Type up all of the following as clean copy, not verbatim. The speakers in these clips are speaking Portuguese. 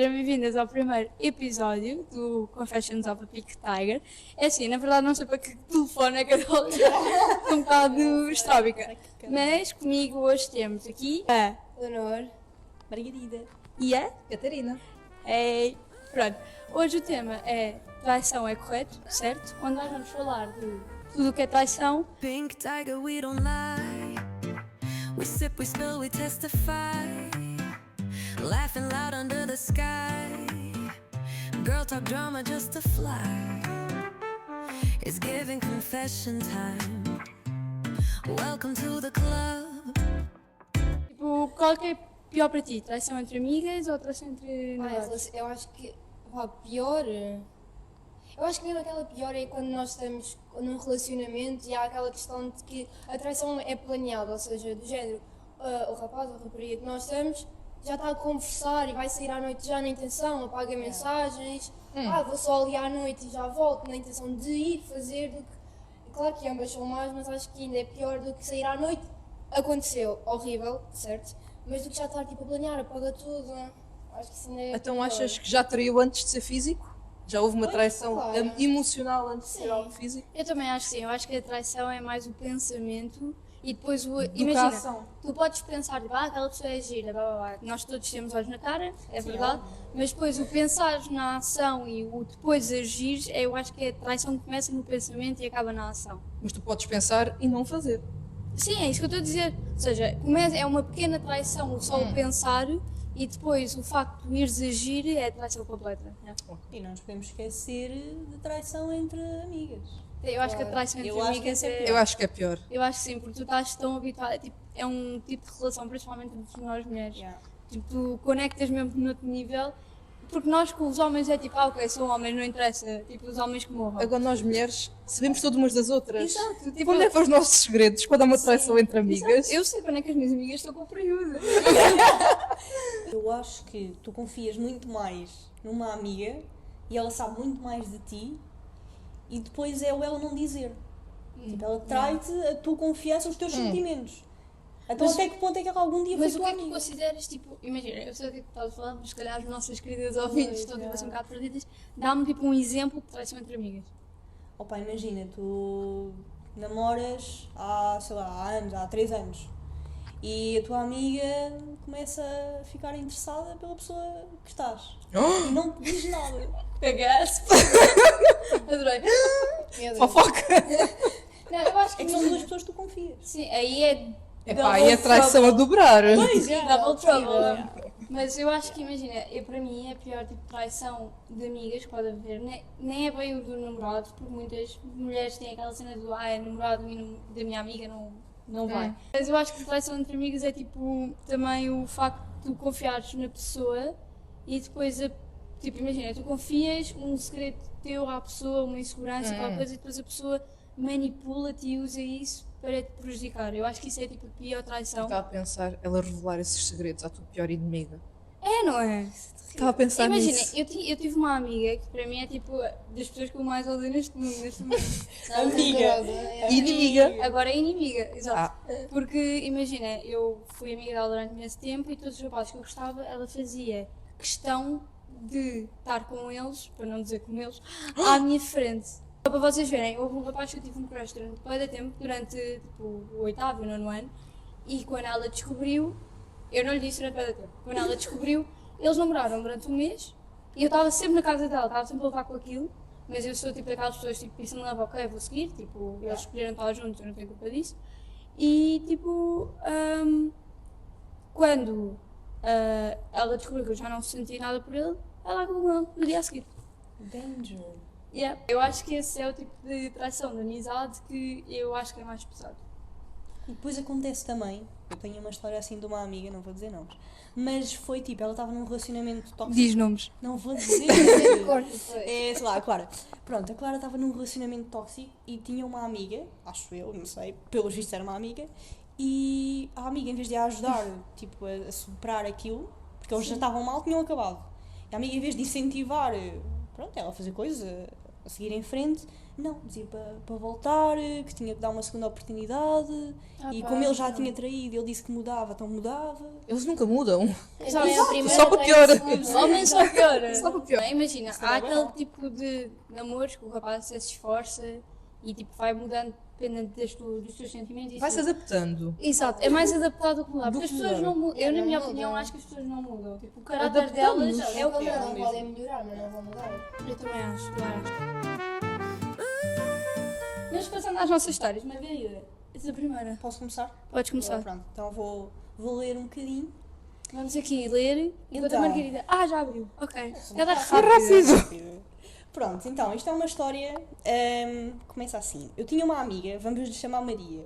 Sejam bem-vindas ao primeiro episódio do Confessions of a Pink Tiger. É assim, na verdade não sei para que telefone é que eu estou um bocado estróbica. Mas comigo hoje temos aqui a Leonor, Margarida e a Catarina. Pronto, hoje o tema é traição é correto, certo? Onde nós vamos falar de tudo o que é traição. Pink tiger, we don't lie. We sip, we spill, we testify. Laughing loud under the sky. Girl talk drama just to fly. It's giving confession time. Welcome to the club. Tipo, qual que é pior para ti? Traição entre amigas ou traição entre namorados? eu acho que pior. Eu acho que mesmo aquela pior é quando nós estamos num relacionamento e há aquela questão de que a traição é planeada, ou seja, do género, o rapaz ou a rapariga que nós estamos já está a conversar e vai sair à noite já na intenção, apaga mensagens, vou só ali à noite e já volto na intenção de ir fazer do que. Claro que ambas são más, mas acho que ainda é pior do que sair à noite. Aconteceu, horrível, certo? Mas do que já estar tipo a planear, apaga tudo. Acho que isso ainda é Então pior. achas que já traiu antes de ser físico? Já houve uma traição claro. emocional antes de ser Sim. algo físico? Eu também acho que sim, eu acho que a traição é mais o pensamento e depois o. Do que a Imagina, ação. tu podes pensar, tipo, aquela pessoa é gira, blá blá blá. Nós todos temos olhos na cara, é verdade, mas depois o pensar na ação e o depois agir, eu acho que a traição começa no pensamento e acaba na ação. Mas tu podes pensar e não fazer. Sim, é isso que eu estou a dizer. Ou seja, é uma pequena traição só o pensar e depois o facto de ires agir é a traição completa. Né? E não nos podemos esquecer de traição entre amigas. Eu acho que a traição entre Eu acho que amigas essa é é. Eu acho que é pior. Eu acho que sim, porque tu estás tão habituada. Tipo, é um tipo de relação, principalmente entre nós mulheres. Yeah. Tipo, tu conectas mesmo no outro nível. Porque nós com os homens é tipo, ok, são homens, não interessa. Tipo, os homens que morram. Agora nós mulheres sabemos tudo umas das outras. Exato. Tipo, Onde é que vão os nossos segredos quando há uma traição entre amigas? exato. Eu sei quando é que as minhas amigas estão com o período. Eu acho que tu confias muito mais numa amiga e ela sabe muito mais de ti e depois é o ela não dizer. Tipo, ela trai-te a tua confiança, os teus sentimentos. Então Mas- até que ponto é que ela algum dia Mas foi o que tua é que tu amiga? consideras, tipo, imagina, eu sei o que é que tu estás a falar, mas se calhar as nossas queridas ouvintes estão tipo, assim um bocado perdidas. Dá-me tipo um exemplo de traição entre amigas. Opa, imagina, tu namoras há, sei lá, há anos, há 3 anos e a tua amiga começa a ficar interessada pela pessoa que estás e não te diz nada. Cagasse. Adorei. Meu Deus. Fofoca! Não, eu acho que É que são duas pessoas que tu confias. sim, aí é. Epá, e a traição a dobrar. Pois é, double trouble. Mas eu acho que, imagina, para mim é pior tipo traição de amigas que pode haver, nem é bem o do namorado, porque muitas mulheres têm aquela cena do é namorado e da minha amiga não vai. Mas eu acho que traição entre amigas é tipo também o facto de tu confiares na pessoa e depois tipo, imagina, tu confias um segredo teu à pessoa, uma insegurança, qualquer coisa, e depois a pessoa manipula-te e usa isso para te prejudicar. Eu acho que isso é tipo a pior traição. Estava a pensar ela revelar esses segredos à tua pior inimiga. É, não é? Estava a pensar Imagina, nisso. eu tive uma amiga que para mim é tipo das pessoas que eu mais odeio neste mundo. Amiga. Inimiga. Agora é inimiga, exato. Ah. Porque imagina, eu fui amiga dela durante imenso tempo e todos os rapazes que eu gostava, ela fazia questão de estar com eles, para não dizer com eles, à minha frente. Só para vocês verem, houve um rapaz que eu tive um crush durante muito tempo, durante tipo, o 8º e o 9º ano, e quando ela descobriu, eu não lhe disse durante muito tempo, quando ela descobriu, eles namoraram durante um mês e eu estava sempre na casa dela, estava sempre a levar com aquilo, mas eu sou tipo daquelas pessoas tipo, isso me leva, ok, vou seguir, tipo, eles escolheram estar juntos, eu não tenho culpa disso. E tipo, quando ela descobriu que eu já não sentia nada por ele, ela acabou com ele no dia a seguir. Danger. Yeah. Eu acho que esse é o tipo de traição de amizade que eu acho que é mais pesado. E depois acontece também, eu tenho uma história assim de uma amiga, não vou dizer nomes, mas foi tipo, ela estava num relacionamento tóxico. Diz nomes. Não vou dizer. Corta, foi. É, sei lá, a Clara. Pronto, a Clara estava num relacionamento tóxico e tinha uma amiga, acho eu, não sei, pelos vistos era uma amiga, e a amiga, em vez de a ajudar tipo, a superar aquilo, porque eles já estavam mal, tinham acabado. E a amiga, em vez de incentivar, pronto, ela a fazer coisas, a seguir em frente, não, dizia para voltar, que tinha que dar uma segunda oportunidade, e como ele já tinha traído, ele disse que mudava, então mudava. Eles nunca mudam. Já é a primeira, Só para tem pior. a segunda. Homem só piora. Só para pior. Imagina, Isso há não é aquele bom. tipo de namoros que o rapaz se esforça e tipo vai mudando dependendo dos teus sentimentos. Vai-se adaptando. Exato, é mais adaptado que mudar. Do Porque as que pessoas mudar. não mudam. Eu, na Não minha mudam. opinião, acho que as pessoas não mudam. Tipo, o caráter Adaptamos-nos. delas É é o o que que é. não podem melhorar, mas não vão mudar. Eu também acho, Mas passando às nossas histórias, Margarida, és a primeira. Posso começar? Podes começar. Pronto, então vou ler um bocadinho. Vamos aqui ler enquanto a Então. Margarida. Ah, já abriu. Ok. Ela é Rápido. Pronto, então, isto é uma história, começa assim. Eu tinha uma amiga, vamos lhe chamar Maria.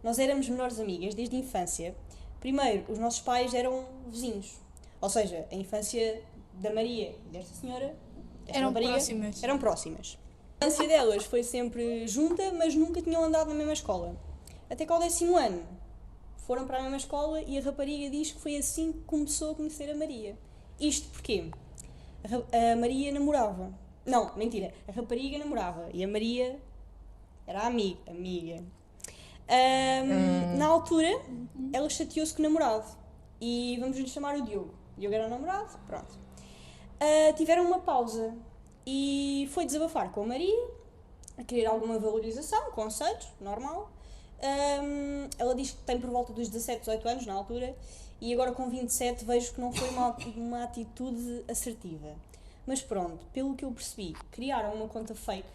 Nós éramos melhores amigas desde a infância. Primeiro, os nossos pais eram vizinhos. Ou seja, a infância da Maria e desta senhora, desta Eram rapariga, próximas. eram próximas. A infância delas foi sempre junta, mas nunca tinham andado na mesma escola. Até que ao 10º ano foram para a mesma escola e a rapariga diz que foi assim que começou a conhecer a Maria. Isto porquê? A Maria namorava. Não, mentira. A rapariga namorava e a Maria era amiga. Na altura, ela chateou-se com o namorado e vamos lhe chamar o Diogo. O Diogo era o namorado, pronto. Tiveram uma pausa e foi desabafar com a Maria, a querer alguma valorização, conselhos, normal. Ela diz que tem por volta dos 17, 18 anos na altura e agora com 27 vejo que não foi uma atitude assertiva. Mas pronto, pelo que eu percebi, criaram uma conta fake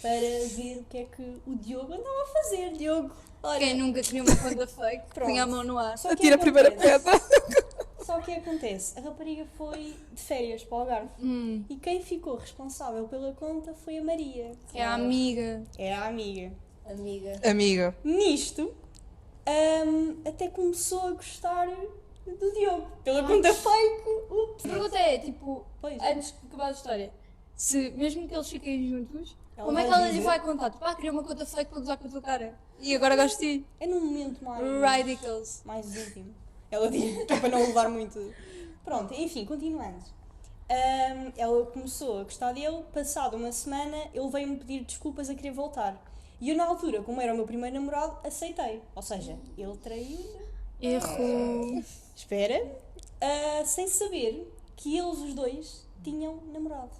para ver o que é que o Diogo andava a fazer. Diogo, olha, Quem nunca tinha uma conta fake, Pronto. punha a mão no ar. só que Atira a primeira acontece- pedra. Só que acontece, a rapariga foi de férias para o Algarve e quem ficou responsável pela conta foi a Maria. É a amiga. É a amiga. Amiga. Amiga. Nisto, até começou a gostar do Diogo. Pela conta fake. A pergunta é, tipo, Pois. antes de acabar a história, se mesmo que eles fiquem juntos, Ela como é que vai ela lhe dizer- vai contar? Tipo, queria uma conta fake para gozar com a tua cara. E agora gosto de ti. É num momento mais Radicals. íntimo. Ela diz que é para não levar muito. Pronto, enfim, continuando. Ela começou a gostar dele, passado uma semana ele veio-me pedir desculpas a querer voltar. E eu na altura, como era o meu primeiro namorado, aceitei. Ou seja, ele traiu-me. Erro. Espera. Sem saber que eles os dois tinham namorado.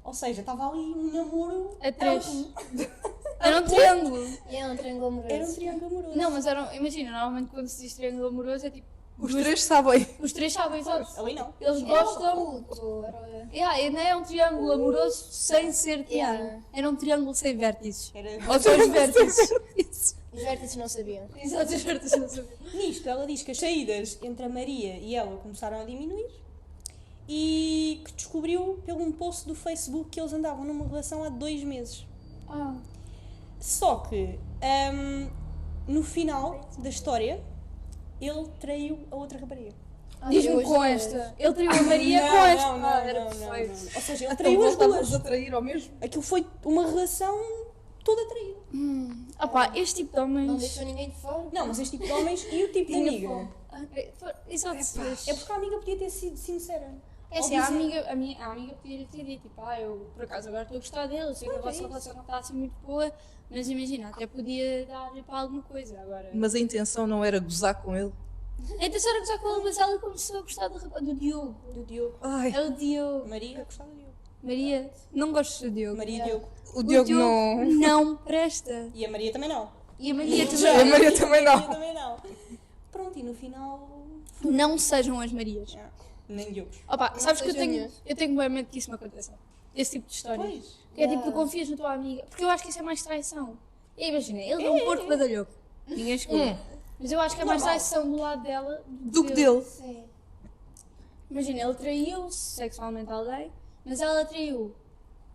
Ou seja, estava ali um namoro. A três. Era um triângulo. E é um triângulo amoroso. Era um triângulo amoroso. Não, mas era, imagina, normalmente quando se diz triângulo amoroso é tipo, Os três sabem. os três sabem, sabes? Ali não. Eles Era gostam. oculto, era- E não é um triângulo amoroso sem ser triângulo. Yeah. Era um triângulo sem vértices. Era... Ou dois vértices. Os vértices não sabiam. Exato, os vértices não sabia. Nisto, ela diz que as saídas entre a Maria e ela começaram a diminuir e que descobriu pelo um post do Facebook que eles andavam numa relação há 2 meses. Ah. Só que, no final da história, ele traiu a outra rapariga. Diz-me Hoje com não é. esta. Ele traiu a Maria com esta. Ah, era perfeito. Ou seja, ele Então traiu as voltamos duas. a trair ao mesmo. Aquilo foi uma relação toda traída. Ah pá, este tipo de Não homens. deixou ninguém de fora. Não, mas este tipo de homens e o tipo de Tinha amiga. fome. Exato. É porque a amiga podia ter sido sincera. É assim, Ou a dizer- amiga podia ter dito, tipo, eu por acaso agora estou a gostar dele, eu sei que a vossa relação não está assim muito boa, mas imagina, até podia dar-lhe para alguma coisa agora. Mas a intenção não era gozar com ele. A intenção era gostar com ele, mas ela começou a gostar do Diogo. Do Diogo. Ai, É o Diogo. Maria gostava do Diogo. Maria, não gosto do Diogo. Maria e Diogo. o Diogo não. não presta. E a Maria também não. E a Maria A também. Maria também A Maria não. também não. Pronto, e no final. Não sejam as Marias. Nem Diogos. Opa, sabes que sejam minhas. eu tenho bem medo que isso me aconteça. Esse tipo de histórias. Pois. Que é tipo, tu confias na tua amiga. Porque eu acho que isso é mais traição. E imagina, ele é um porco badalhoco. Ninguém escuta. Mas eu acho que é mais Normal. traição do lado dela Do que dele. Sim. Imagina, ele traiu sexualmente alguém, mas ela traiu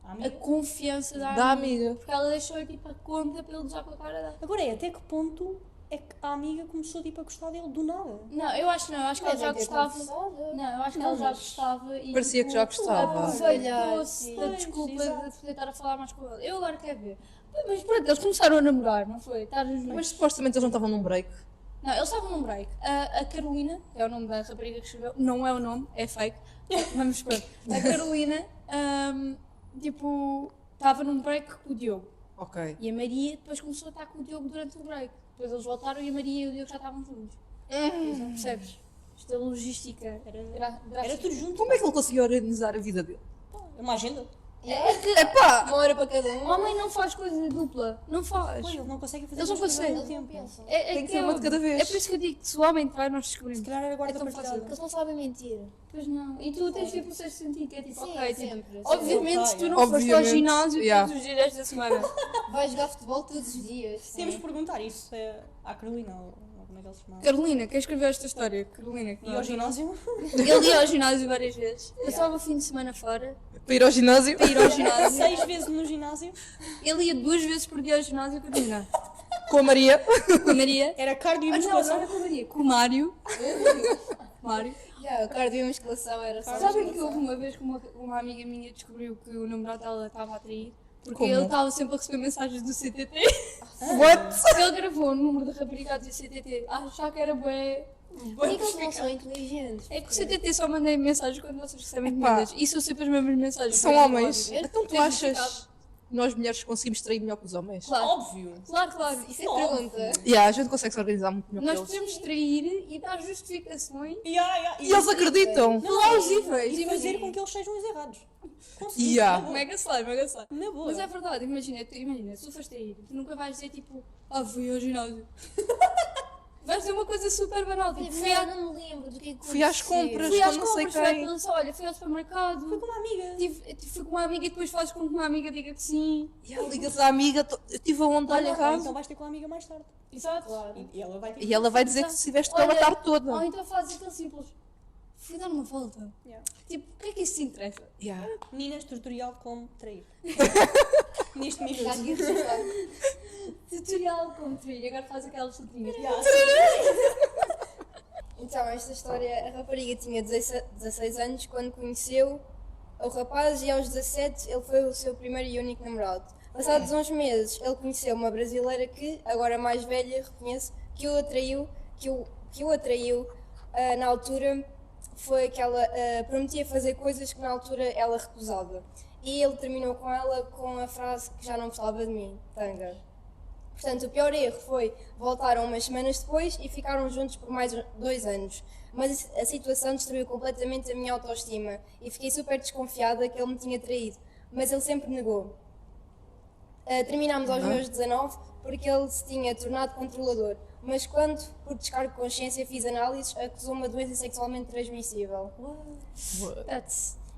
A a amiga. confiança da Da amiga. amiga. Porque ela deixou tipo a conta para ele usar com a cara dela. Agora é, até que ponto é que a amiga começou tipo, a gostar dele do nada? Não, eu acho que ela já gostava. Não, Não, eu acho que Não, ela já mas gostava e. parecia que já gostava. Aproveitou-se da Pois, desculpa exato. de poder estar a falar mais com ele. Eu agora quero ver. Mas pronto, eles começaram a namorar, não foi? Estar juntos. Mas supostamente eles não estavam num break. Não, eles estavam num break. A Carolina, que é o nome da rapariga que escreveu, não é o nome, é fake. Vamos pronto. A Carolina tipo, estava num break com o Diogo. Ok. E a Maria depois começou a estar com o Diogo durante o break. Depois eles voltaram e a Maria e o Diogo já estavam juntos. Não percebes? Isto é logística. Era tudo junto. Como é que ele conseguiu organizar a vida dele? É uma agenda. Epá! Uma hora para cada um. O homem não faz coisa dupla. Não faz. Pois, eles não conseguem fazer Eles não duas coisas ao conseguem. mesmo tempo. Tem que ser uma de cada vez. É por isso que eu digo que se o homem entrar, nós descobrimos. Se calhar era guarda É tão partilhada. fácil. Eles não sabem mentir. Pois não. E tu tens tipo o sexto sentido, que é tipo, Sim, ok, tipo, sempre. obviamente se tu não Obviamente, foste ao ginásio yeah. todos os dias desta semana. Vais jogar futebol todos os dias. Temos que perguntar isso à Carolina, ou como é que ele se chama? Carolina, quem escreveu esta história? Carolina. que E não- ao ginásio? Ele ia ao ginásio várias vezes. Passava o fim de semana fora Para ir ao ginásio? para ir ao ginásio. 6 vezes no ginásio. Ele ia 2 vezes por dia ao ginásio, Carolina. Com a Maria? Com a Maria. Era cardio e Ah, não, não musculação. era com a Maria. Com o Mário. Mário. Yeah, o cardio e musculação era só. Sabem que houve uma vez que uma amiga minha descobriu que o namorado dela estava a trair? Porque Como? ele estava sempre a receber mensagens do CTT. What? Ele gravou o número da rapariga a dizer CTT. A achar que era bué. Por que eles não são inteligentes? É que o CTT só manda mensagens quando vocês recebem Epá. encomendas. E são sempre as mesmas mensagens. São Por homens. exemplo, Então tu tens achas verificado? que nós mulheres conseguimos trair melhor que os homens? Claro, Óbvio. claro, claro. Isso é pergunta. Yeah, a gente consegue se organizar muito melhor Nós que eles. podemos trair e dar justificações E eles acreditam. plausíveis. E fazer Imagina. com que eles sejam os errados. Conseguimos, Yeah. na boa. Mega slime, mega slime. Na boa. Mas é verdade, imagina, se tu fores trair, tu nunca vais dizer tipo, fui ao ginásio. Vais dizer uma coisa super banal, tipo, Fui não me lembro do que aconteceu. Fui às compras. fui às não sei compras, quem. olha, fui ao supermercado. Foi com uma amiga. Fui com uma amiga e depois fazes com que uma amiga diga que sim. Yeah, ligas à amiga, eu estive aonde Olha, em então casa. vais ter com a amiga mais tarde. Exato. Claro. E ela vai ter E ela vai dizer que estiveste com ela a Olha, tarde toda. Ou então fazes aquele simples. Fui dar uma volta. Yeah. Tipo, o que é que isso te interessa? Yeah. Meninas, tutorial como trair. Neste Já minuto. que registrar. Tutorial como trilha, agora faz aquelas letrinhas. Então, esta história, a rapariga tinha 16 anos quando conheceu o rapaz e aos 17 ele foi o seu primeiro e único namorado. Passados uns meses, ele conheceu uma brasileira que, agora mais velha, reconhece que o atraiu na altura foi que ela prometia fazer coisas que na altura ela recusava. E ele terminou com ela com a frase que já não gostava de mim, tanga. Portanto, o pior erro foi voltaram umas semanas depois e ficaram juntos por mais 2 anos. Mas a situação destruiu completamente a minha autoestima e fiquei super desconfiada que ele me tinha traído. Mas ele sempre negou. Terminámos aos meus 19 porque ele se tinha tornado controlador. Mas quando, por descargo de consciência, fiz análises, acusou uma doença sexualmente transmissível.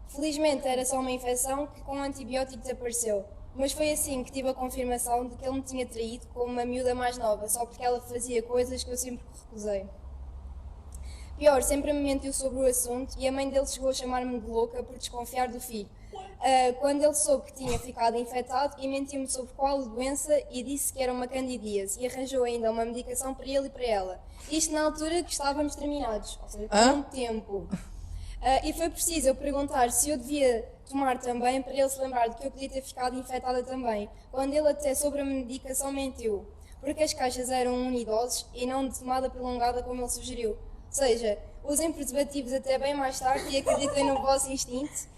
Felizmente era só uma infecção que com antibiótico desapareceu. Mas foi assim que tive a confirmação de que ele me tinha traído com uma miúda mais nova, só porque ela fazia coisas que eu sempre recusei. Pior, sempre me mentiu sobre o assunto e a mãe dele chegou a chamar-me de louca por desconfiar do filho. Quando ele soube que tinha ficado infectado e mentiu-me sobre qual doença e disse que era uma candidíase e arranjou ainda uma medicação para ele e para ela. Isto na altura que estávamos terminados, ou seja, com um tempo. E foi preciso eu perguntar se eu devia tomar também para ele se lembrar de que eu podia ter ficado infectada também, quando ele até sobre a medicação mentiu, porque as caixas eram unidoses e não de tomada prolongada como ele sugeriu. Ou seja, usem preservativos até bem mais tarde e acreditem no vosso instinto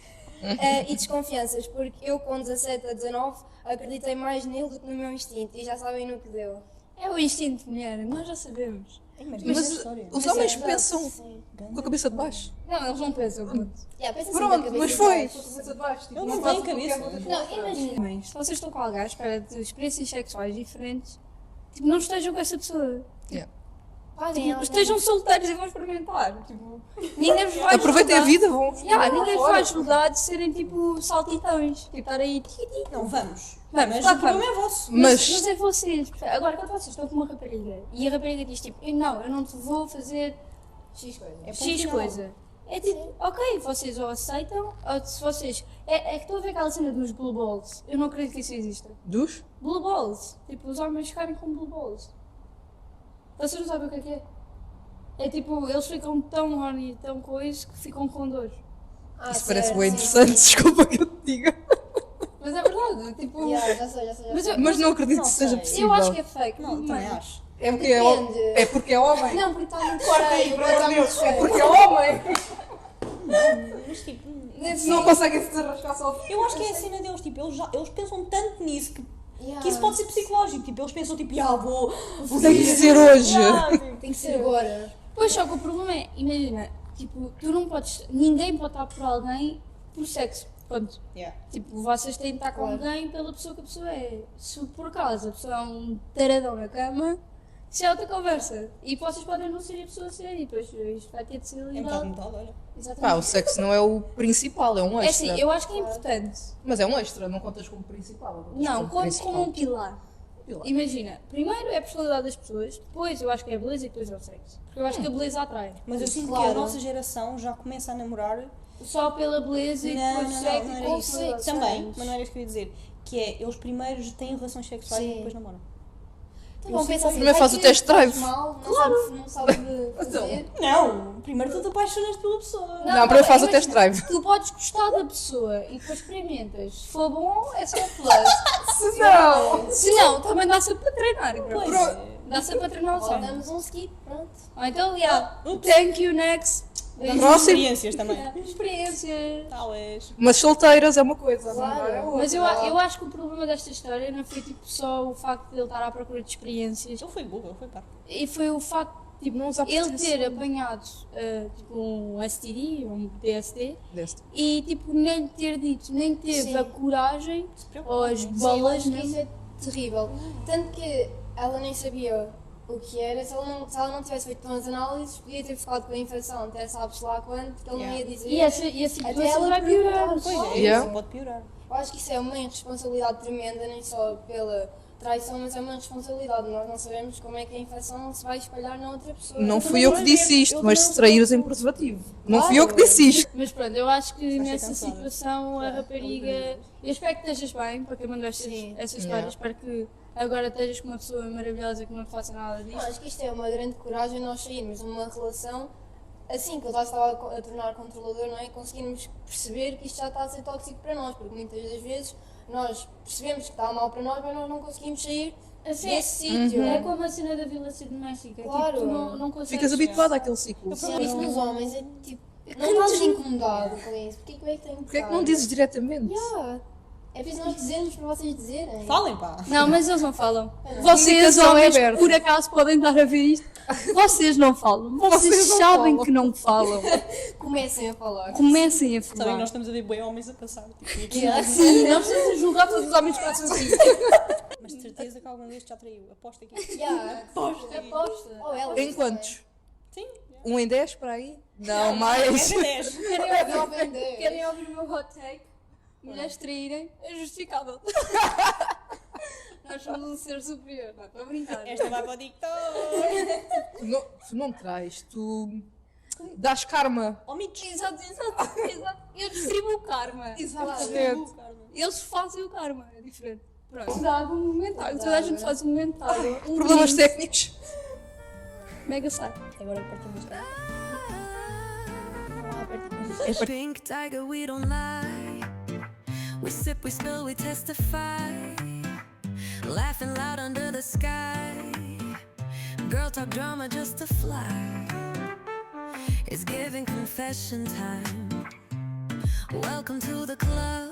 e desconfianças, porque eu com 17 a 19 acreditei mais nele do que no meu instinto e já sabem no que deu. É o instinto de mulher, nós já sabemos. Mas história. os Mas é homens verdade, pensam sim. com a cabeça de baixo. Não, eles não pensam. Pronto. Yeah, pensa assim Pronto, da cabeça mas de foi. baixo. Ele não tem cabeça. Não, imagina. Mas se vocês estão com alguém à espera de experiências sexuais diferentes, tipo, não estejam com essa pessoa. Paguem Tipo, alguém. estejam solteiros e vão experimentar. Tipo, ninguém vos vai Aproveitem a julgar. vida, vão. Ninguém vos vai julgar de serem tipo saltitões. Tipo, estar aí. Não, vamos. Vamos, Mas claro o que problema vamos. é vosso. Mas é vocês. Agora, quando vocês estão com uma rapariga e a rapariga diz tipo, eu não te vou fazer X coisa. É ponto X final. coisa. É tipo, ok, vocês ou aceitam, ou se vocês. É que estou a ver aquela cena dos blue balls. Eu não acredito que isso exista. Dos? Blue balls. Tipo, os homens ficarem com blue balls. Vocês não sabem o que é? É tipo, eles ficam tão horny, tão coisa, que ficam com dor. Isso parece certo, bem sim. interessante, desculpa que eu te diga. Mas é verdade, tipo. Yeah, já sei. Mas eu, Mas não acredito Não que seja sei. possível. eu acho que é fake. Não, também mano. acho. É porque é, Depende. é porque é homem. Não, porque está muito Corta aí, cheio. corta muito É cheio. porque é homem. mas tipo, Não conseguem se desarrascar só. eu acho que é a cena deles, tipo, eles pensam tanto nisso que Yeah. isso pode ser psicológico, tipo, eles pensam tipo, vou Tem que ser hoje. tipo, Tem que ser agora. Pois só que o problema é, imagina, tipo, tu não podes, ninguém pode estar por alguém por sexo, ponto. yeah. Tipo, vocês têm de estar com Claro. alguém pela pessoa que a pessoa é. Se por acaso a pessoa é um taradão na cama, isso é outra conversa. E vocês podem não ser a pessoa a ser, e depois isto vai ter de ser É lidado. metade, olha. Exatamente. Pá, o sexo não é o principal, é um É extra. assim, eu acho que é importante. Mas é um extra, não contas como principal. contas Não, conto principal. como um pilar. Pilar. Imagina, primeiro é a personalidade das pessoas, depois eu acho que é a beleza e depois é o sexo. Porque eu acho que a beleza atrai. Mas eu sinto que Claro. a nossa geração já começa a namorar. Só pela beleza e Não, depois não, o não, sexo não e era depois isso. a personalidade. Também, mas não era isso que eu ia dizer. Que é, eles primeiro têm relações sexuais e Sim. depois namoram. Então vão pensar assim, Primeiro faz vai o que test drive. faz mal, não sabe fazer. Não, primeiro tu te apaixonas pela pessoa. Não, primeiro faz o imagina, test drive. Tu podes gostar da pessoa e depois experimentas. Se for bom, é só plus. Se não! Se não, também dá-se para treinar. Pois Pronto. é. Dá-se para treinar o Ou sonho. damos um skip, pronto. Ou então, yeah, thank you, next. Damos Próximo. experiências também. Experiências. Talvez. Mas solteiras é uma coisa, Claro. não é outra. Mas eu acho que o problema desta história não foi tipo só o facto de ele estar à procura de experiências. Ele foi burro, ele foi pá. E foi o facto tipo, Não usa ele proteção. ter apanhado tipo, um STD, um DST, Deste. e tipo, nem lhe ter dito, nem teve Sim. a coragem ou as Sim, eu bolas, acho que né? isso é terrível. Tanto que ela nem sabia o que era, se ela não tivesse feito umas análises, podia ter ficado com a infecção, até sabes lá quando, porque ele não ia dizer. E a Até situação ela vai piorar. perguntar. Pois é, Yeah. isso pode piorar. Eu acho que isso é uma irresponsabilidade tremenda, nem só pela traição, mas é uma responsabilidade. Nós não sabemos como é que a infecção se vai espalhar na outra pessoa. Não Eu fui também eu não que é disse ver, isto, eu mas também se não traíres em preservativo. Não fui eu que disse isto. Mas pronto, eu acho que Vais ser nessa cansada. situação a Yeah. rapariga. Eu espero que estejas bem, para quem mandou Sim. essa história. Yeah. Espero que agora estejas com uma pessoa maravilhosa que não te faça nada Não, disto. acho que isto é uma grande coragem nós sairmos de uma relação assim que ele já estava a tornar controlador, não é? Conseguirmos perceber que isto já está a ser tóxico para nós, porque muitas das vezes nós percebemos que está mal para nós, mas nós não conseguimos sair Assim, desse sítio. É como a cena da violência doméstica. Claro. Tipo, tu não consegues. Ficas habituado àquele ciclo. Sim, isso nos homens é tipo. Não estás incomodado com isso. Porquê que é que tem Porquê é que não dizes diretamente? Yeah. É preciso nós dizermos para vocês dizerem. Falem, pá. Não, mas eles não falam. A Vocês, comunicação é homens, aberta. por acaso podem estar a ver isto. Vocês não falam. Vocês Vocês não sabem falam. que não falam. Comecem a falar. Comecem a Sabem que falar. nós estamos a ver bem homens a passar. Tipo, e aqui. Sim, não precisamos julgar todos os homens que façam assim. Mas de certeza que algum destes já traiu. Aposto aqui. Yeah. Aposta. Ou ela. Em quantos? Sim. 1 em 10 para aí? Não, É mais. de 10. Querem ouvir o meu hot take? Mulheres traírem é justificável. Nós somos um ser superior, não estou a brincar. Esta vai para o TikTok. Tu não traz, tu dás karma. Oh, Mitch. Exato. Eu distribuo o karma. Exatamente. Eles fazem o karma, é diferente. Pronto. Dá um momentário. Toda a gente faz um momentário. Um Problemas brinde. técnicos. Mega sai. Agora partimos cá. Pink tiger, we don't lie. We sip, we spill, we testify. Laughing loud under the sky. Girl talk drama just to fly. It's giving confession time. Welcome to the club.